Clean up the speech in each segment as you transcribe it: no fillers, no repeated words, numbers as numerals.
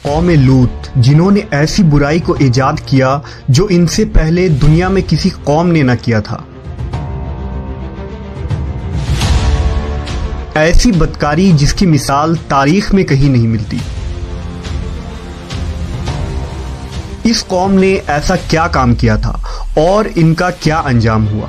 قوم لوط، جنہوں نے ایسی برائی کو ایجاد کیا جو ان سے پہلے دنیا میں کسی قوم نے نہ کیا تھا۔ ایسی بدکاری جس کی مثال تاریخ میں کہیں نہیں ملتی۔ اس قوم نے ایسا کیا کام کیا تھا اور ان کا کیا انجام ہوا؟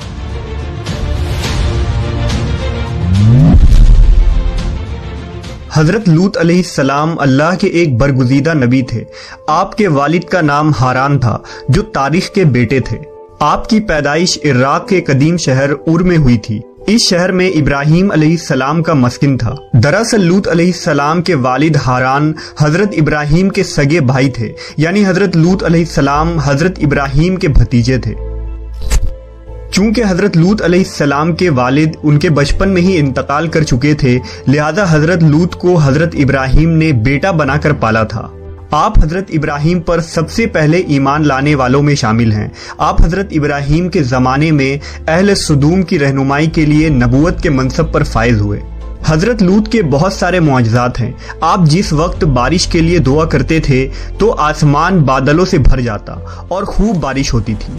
حضرت لوط علیہ السلام اللہ کے ایک برگزیدہ نبی تھے۔ آپ کے والد کا نام ہاران تھا جو تاریخ کے بیٹے تھے۔ آپ کی پیدائش عراق کے قدیم شہر اور میں ہوئی تھی۔ اس شہر میں ابراہیم علیہ السلام کا مسکن تھا۔ دراصل لوط علیہ السلام کے والد ہاران حضرت ابراہیم کے سگے بھائی تھے، یعنی حضرت لوط علیہ السلام حضرت ابراہیم کے بھتیجے تھے۔ چونکہ حضرت لوط علیہ السلام کے والد ان کے بچپن میں ہی انتقال کر چکے تھے، لہذا حضرت لوط کو حضرت ابراہیم نے بیٹا بنا کر پالا تھا۔ آپ حضرت ابراہیم پر سب سے پہلے ایمان لانے والوں میں شامل ہیں۔ آپ حضرت ابراہیم کے زمانے میں اہل سدوم کی رہنمائی کے لیے نبوت کے منصب پر فائز ہوئے۔ حضرت لوط کے بہت سارے معجزات ہیں۔ آپ جس وقت بارش کے لیے دعا کرتے تھے تو آسمان بادلوں سے بھر جاتا اور خوب بارش ہوتی تھی۔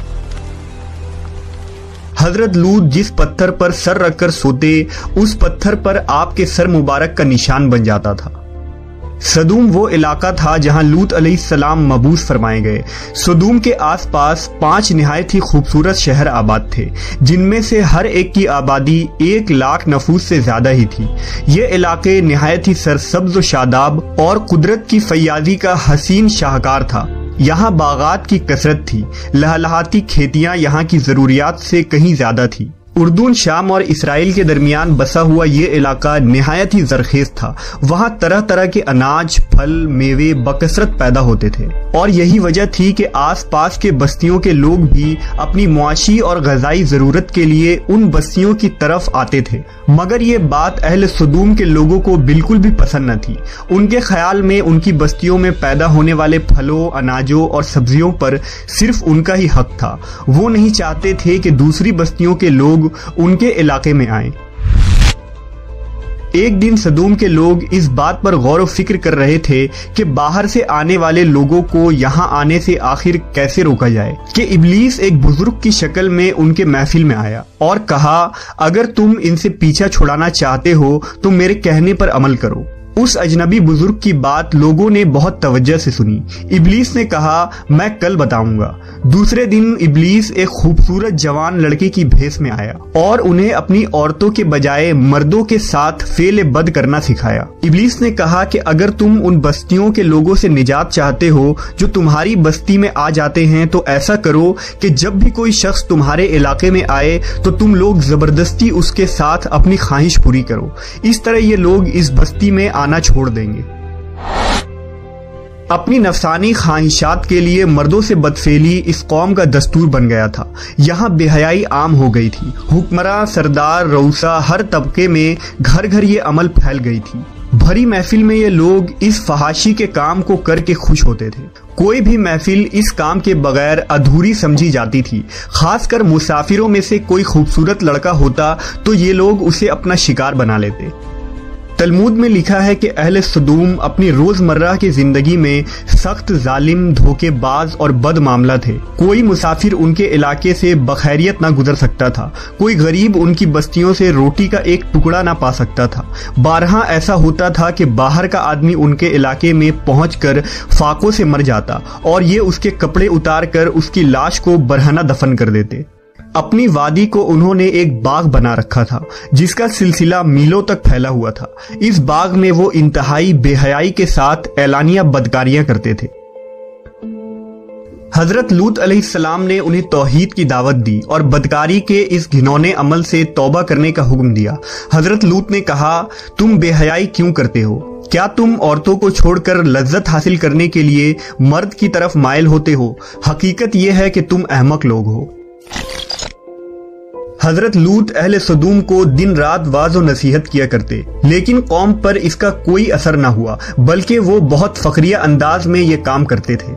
حضرت لوط جس پتھر پر سر رکھ کر سوتے، اس پتھر پر آپ کے سر مبارک کا نشان بن جاتا تھا۔ سدوم وہ علاقہ تھا جہاں لوط علیہ السلام مبعوث فرمائے گئے۔ سدوم کے آس پاس 5 نہایت ہی خوبصورت شہر آباد تھے، جن میں سے ہر ایک کی آبادی 1,00,000 نفوس سے زیادہ ہی تھی۔ یہ علاقے نہایت ہی سرسبز و شاداب اور قدرت کی فیاضی کا حسین شاہکار تھا۔ یہاں باغات کی کثرت تھی، لہلہاتی کھیتیاں یہاں کی ضروریات سے کہیں زیادہ تھی۔ اردن، شام اور اسرائیل کے درمیان بسا ہوا یہ علاقہ نہایت ہی زرخیز تھا۔ وہاں طرح طرح کے اناج، پھل، میوے بکثرت پیدا ہوتے تھے، اور یہی وجہ تھی کہ آس پاس کے بستیوں کے لوگ بھی اپنی معاشی اور غذائی ضرورت کے لیے ان بستیوں کی طرف آتے تھے۔ مگر یہ بات اہل سدوم کے لوگوں کو بالکل بھی پسند نہ تھی۔ ان کے خیال میں ان کی بستیوں میں پیدا ہونے والے پھلوں، اناجوں اور سبزیوں پر صرف ان کا ہی حق تھا۔ وہ نہیں چاہتے تھے کہ دوسری بستیوں کے لوگ ان کے علاقے میں آئیں۔ ایک دن سدوم کے لوگ اس بات پر غور و فکر کر رہے تھے کہ باہر سے آنے والے لوگوں کو یہاں آنے سے آخر کیسے روکا جائے، کہ ابلیس ایک بزرگ کی شکل میں ان کے محفل میں آیا اور کہا، اگر تم ان سے پیچھا چھڑانا چاہتے ہو تو میرے کہنے پر عمل کرو۔ اس اجنبی بزرگ کی بات لوگوں نے بہت توجہ سے سنی۔ ابلیس نے کہا، میں کل بتاؤں گا۔ دوسرے دن ابلیس ایک خوبصورت جوان لڑکے کی بھیس میں آیا اور انہیں اپنی عورتوں کے بجائے مردوں کے ساتھ فعل بد کرنا سکھایا۔ ابلیس نے کہا کہ اگر تم ان بستیوں کے لوگوں سے نجات چاہتے ہو جو تمہاری بستی میں آ جاتے ہیں تو ایسا کرو کہ جب بھی کوئی شخص تمہارے علاقے میں آئے تو تم لوگ زبردستی اس کے ساتھ اپنی خواہش پوری کرو۔ اس طرح یہ لوگ اس بستی میں آنا چھوڑ دیں گے۔ اپنی نفسانی خواہشات کے لیے مردوں سے بدفعلی اس قوم کا دستور بن گیا تھا۔ یہاں بے حیائی عام ہو گئی تھی۔ حکمراں، سردار، رؤسا، ہر طبقے میں گھر گھر یہ عمل پھیل گئی تھی۔ بھری محفل میں یہ لوگ اس فحاشی کے کام کو کر کے خوش ہوتے تھے۔ کوئی بھی محفل اس کام کے بغیر ادھوری سمجھی جاتی تھی۔ خاص کر مسافروں میں سے کوئی خوبصورت لڑکا ہوتا تو یہ لوگ اسے اپنا شکار بنا لیتے۔ تلمود میں لکھا ہے کہ اہل سدوم اپنی روزمرہ کی زندگی میں سخت ظالم، دھوکے باز اور بد معاملہ تھے۔ کوئی مسافر ان کے علاقے سے بخیریت نہ گزر سکتا تھا۔ کوئی غریب ان کی بستیوں سے روٹی کا ایک ٹکڑا نہ پا سکتا تھا۔ بارہا ایسا ہوتا تھا کہ باہر کا آدمی ان کے علاقے میں پہنچ کر فاقوں سے مر جاتا اور یہ اس کے کپڑے اتار کر اس کی لاش کو برہنہ دفن کر دیتے۔ اپنی وادی کو انہوں نے ایک باغ بنا رکھا تھا جس کا سلسلہ میلوں تک پھیلا ہوا تھا۔ اس باغ میں وہ انتہائی بے حیائی کے ساتھ اعلانیہ بدکاریاں کرتے تھے۔ حضرت لوط علیہ السلام نے انہیں توحید کی دعوت دی اور بدکاری کے اس گھنونے عمل سے توبہ کرنے کا حکم دیا۔ حضرت لوط نے کہا، تم بے حیائی کیوں کرتے ہو؟ کیا تم عورتوں کو چھوڑ کر لذت حاصل کرنے کے لیے مرد کی طرف مائل ہوتے ہو؟ حقیقت یہ ہے کہ تم احمق لوگ ہو۔ حضرت لوط اہل سدوم کو دن رات واعظ و نصیحت کیا کرتے، لیکن قوم پر اس کا کوئی اثر نہ ہوا، بلکہ وہ بہت فخریہ انداز میں یہ کام کرتے تھے۔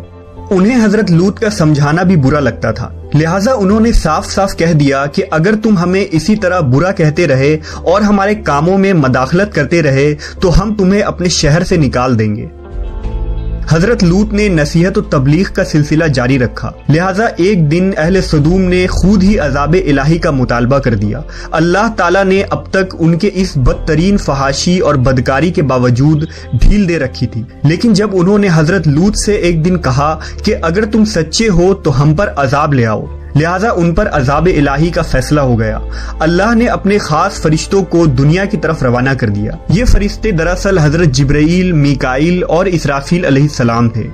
انہیں حضرت لوط کا سمجھانا بھی برا لگتا تھا، لہٰذا انہوں نے صاف صاف کہہ دیا کہ اگر تم ہمیں اسی طرح برا کہتے رہے اور ہمارے کاموں میں مداخلت کرتے رہے تو ہم تمہیں اپنے شہر سے نکال دیں گے۔ حضرت لوط نے نصیحت و تبلیغ کا سلسلہ جاری رکھا، لہٰذا ایک دن اہل سدوم نے خود ہی عذاب الہی کا مطالبہ کر دیا۔ اللہ تعالیٰ نے اب تک ان کے اس بدترین فحاشی اور بدکاری کے باوجود ڈھیل دے رکھی تھی، لیکن جب انہوں نے حضرت لوط سے ایک دن کہا کہ اگر تم سچے ہو تو ہم پر عذاب لے آؤ، لہٰذا ان پر عذاب الہی کا فیصلہ ہو گیا۔ اللہ نے اپنے خاص فرشتوں کو دنیا کی طرف روانہ کر دیا۔ یہ فرشتے دراصل حضرت جبرائیل، میکائیل اور اسرافیل علیہ السلام تھے۔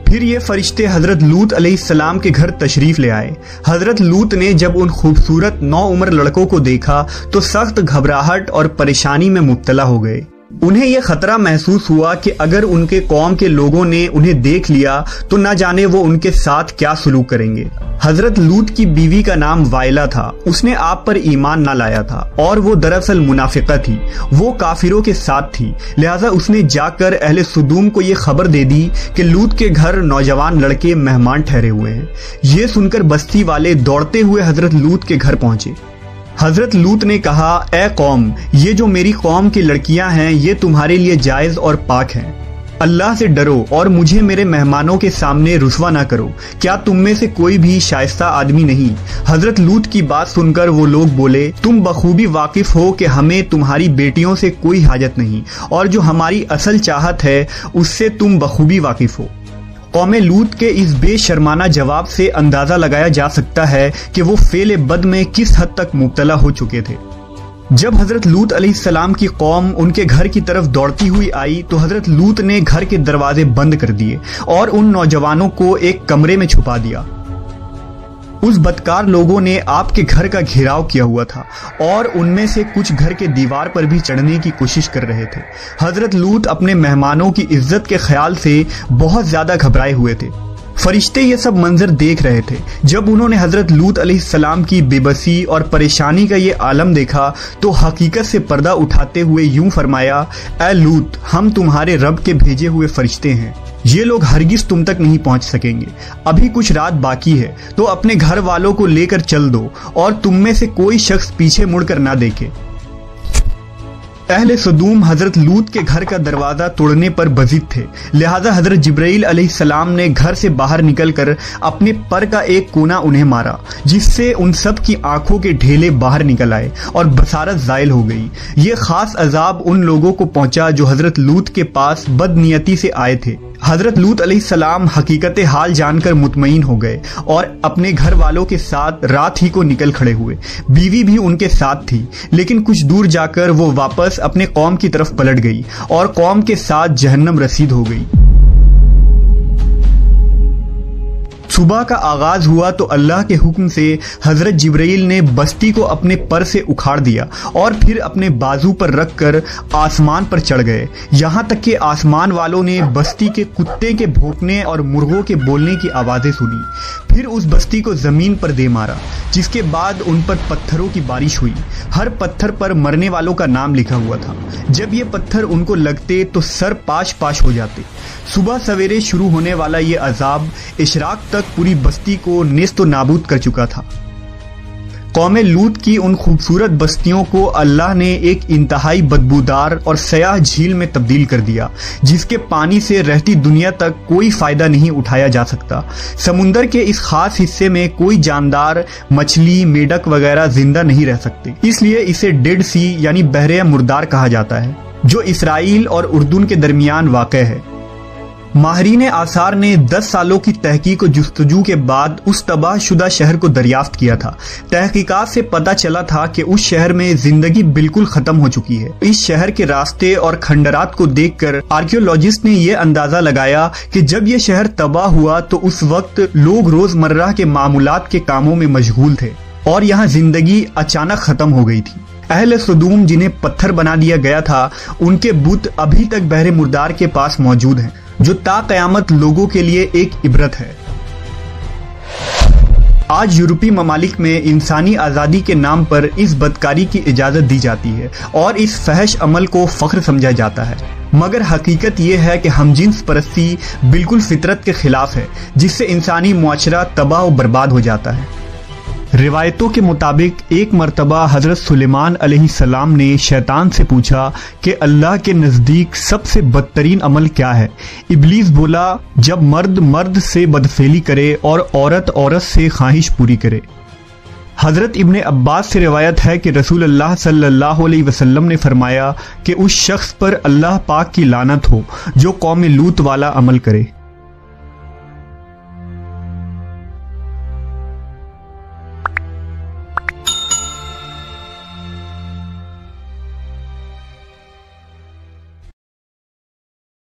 پھر یہ فرشتے حضرت لوط علیہ السلام کے گھر تشریف لے آئے۔ حضرت لوط نے جب ان خوبصورت نوعمر لڑکوں کو دیکھا تو سخت گھبراہٹ اور پریشانی میں مبتلا ہو گئے۔ انہیں یہ خطرہ محسوس ہوا کہ اگر ان کے قوم کے لوگوں نے انہیں دیکھ لیا تو نہ جانے وہ ان کے ساتھ کیا سلوک کریں گے۔ حضرت لوط کی بیوی کا نام وائلہ تھا، اس نے آپ پر ایمان نہ لایا تھا اور وہ دراصل منافقہ تھی، وہ کافروں کے ساتھ تھی، لہٰذا اس نے جا کر اہل سدوم کو یہ خبر دے دی کہ لوط کے گھر نوجوان لڑکے مہمان ٹھہرے ہوئے ہیں۔ یہ سن کر بستی والے دوڑتے ہوئے حضرت لوط کے گھر پہنچے۔ حضرت لوط نے کہا، اے قوم، یہ جو میری قوم کی لڑکیاں ہیں یہ تمہارے لیے جائز اور پاک ہیں، اللہ سے ڈرو اور مجھے میرے مہمانوں کے سامنے رسوا نہ کرو۔ کیا تم میں سے کوئی بھی شائستہ آدمی نہیں؟ حضرت لوط کی بات سن کر وہ لوگ بولے، تم بخوبی واقف ہو کہ ہمیں تمہاری بیٹیوں سے کوئی حاجت نہیں، اور جو ہماری اصل چاہت ہے اس سے تم بخوبی واقف ہو۔ قوم لوط کے اس بے شرمانہ جواب سے اندازہ لگایا جا سکتا ہے کہ وہ فعل بد میں کس حد تک مبتلا ہو چکے تھے۔ جب حضرت لوط علیہ السلام کی قوم ان کے گھر کی طرف دوڑتی ہوئی آئی تو حضرت لوط نے گھر کے دروازے بند کر دیے اور ان نوجوانوں کو ایک کمرے میں چھپا دیا۔ اس بدکار لوگوں نے آپ کے گھر کا گھیراؤ کیا ہوا تھا اور ان میں سے کچھ گھر کے دیوار پر بھی چڑھنے کی کوشش کر رہے تھے۔ حضرت لوط اپنے مہمانوں کی عزت کے خیال سے بہت زیادہ گھبرائے ہوئے تھے۔ فرشتے یہ سب منظر دیکھ رہے تھے۔ جب انہوں نے حضرت لوط علیہ السلام کی بے بسی اور پریشانی کا یہ عالم دیکھا تو حقیقت سے پردہ اٹھاتے ہوئے یوں فرمایا، اے لوط، ہم تمہارے رب کے بھیجے ہوئے فرشتے ہیں، یہ لوگ ہرگز تم تک نہیں پہنچ سکیں گے۔ ابھی کچھ رات باقی ہے تو اپنے گھر والوں کو لے کر چل دو اور تم میں سے کوئی شخص پیچھے مڑ کر نہ دیکھے۔ اہل سدوم حضرت لوط کے گھر کا دروازہ توڑنے پر بضد تھے، لہٰذا حضرت جبرائیل علیہ السلام نے گھر سے باہر نکل کر اپنے پر کا ایک کونا انہیں مارا، جس سے ان سب کی آنکھوں کے ڈھیلے باہر نکل آئے اور بصارت زائل ہو گئی۔ یہ خاص عذاب ان لوگوں کو پہنچا جو حضرت لوط کے پاس بد نیتی سے آئے تھے۔ حضرت لوط علیہ السلام حقیقت حال جان کر مطمئن ہو گئے اور اپنے گھر والوں کے ساتھ رات ہی کو نکل کھڑے ہوئے۔ بیوی بھی ان کے ساتھ تھی، لیکن کچھ دور جا کر وہ واپس اپنے قوم کی طرف پلٹ گئی اور قوم کے ساتھ جہنم رسید ہو گئی۔ صبح کا آغاز ہوا تو اللہ کے حکم سے حضرت جبرائیل نے بستی کو اپنے پر سے اکھاڑ دیا اور پھر اپنے بازو پر رکھ کر آسمان پر چڑھ گئے، یہاں تک کہ آسمان والوں نے بستی کے کتے کے بھونکنے اور مرغوں کے بولنے کی آوازیں سنی۔ پھر اس بستی کو زمین پر دے مارا، جس کے بعد ان پر پتھروں کی بارش ہوئی۔ ہر پتھر پر مرنے والوں کا نام لکھا ہوا تھا۔ جب یہ پتھر ان کو لگتے تو سر پاش پاش ہو جاتے۔ صبح سویرے شروع ہونے والا یہ عذاب اشراق تک پوری بستی کو نیست و نابود کر چکا تھا۔ قوم لوط کی ان خوبصورت بستیوں کو اللہ نے ایک انتہائی بدبودار اور سیاہ جھیل میں تبدیل کر دیا، جس کے پانی سے رہتی دنیا تک کوئی فائدہ نہیں اٹھایا جا سکتا۔ سمندر کے اس خاص حصے میں کوئی جاندار، مچھلی، میڈک وغیرہ زندہ نہیں رہ سکتے، اس لیے اسے ڈیڈ سی یعنی بحر مردار کہا جاتا ہے، جو اسرائیل اور اردن کے درمیان واقع ہے۔ ماہرین آثار نے 10 سالوں کی تحقیق و جستجو کے بعد اس تباہ شدہ شہر کو دریافت کیا تھا۔ تحقیقات سے پتہ چلا تھا کہ اس شہر میں زندگی بالکل ختم ہو چکی ہے۔ اس شہر کے راستے اور کھنڈرات کو دیکھ کر آرکیولوجسٹ نے یہ اندازہ لگایا کہ جب یہ شہر تباہ ہوا تو اس وقت لوگ روزمرہ کے معمولات کے کاموں میں مشغول تھے اور یہاں زندگی اچانک ختم ہو گئی تھی۔ اہل سدوم جنہیں پتھر بنا دیا گیا تھا، ان کے بت ابھی تک بحر مردار کے پاس موجود ہیں، جو تا قیامت لوگوں کے لیے ایک عبرت ہے۔ آج یورپی ممالک میں انسانی آزادی کے نام پر اس بدکاری کی اجازت دی جاتی ہے اور اس فحش عمل کو فخر سمجھا جاتا ہے، مگر حقیقت یہ ہے کہ ہم جنس پرستی بالکل فطرت کے خلاف ہے، جس سے انسانی معاشرہ تباہ و برباد ہو جاتا ہے۔ روایتوں کے مطابق ایک مرتبہ حضرت سلیمان علیہ السلام نے شیطان سے پوچھا کہ اللہ کے نزدیک سب سے بدترین عمل کیا ہے؟ ابلیس بولا، جب مرد مرد سے بدفعلی کرے اور عورت عورت سے خواہش پوری کرے۔ حضرت ابن عباس سے روایت ہے کہ رسول اللہ صلی اللہ علیہ وسلم نے فرمایا کہ اس شخص پر اللہ پاک کی لعنت ہو جو قوم لوط والا عمل کرے۔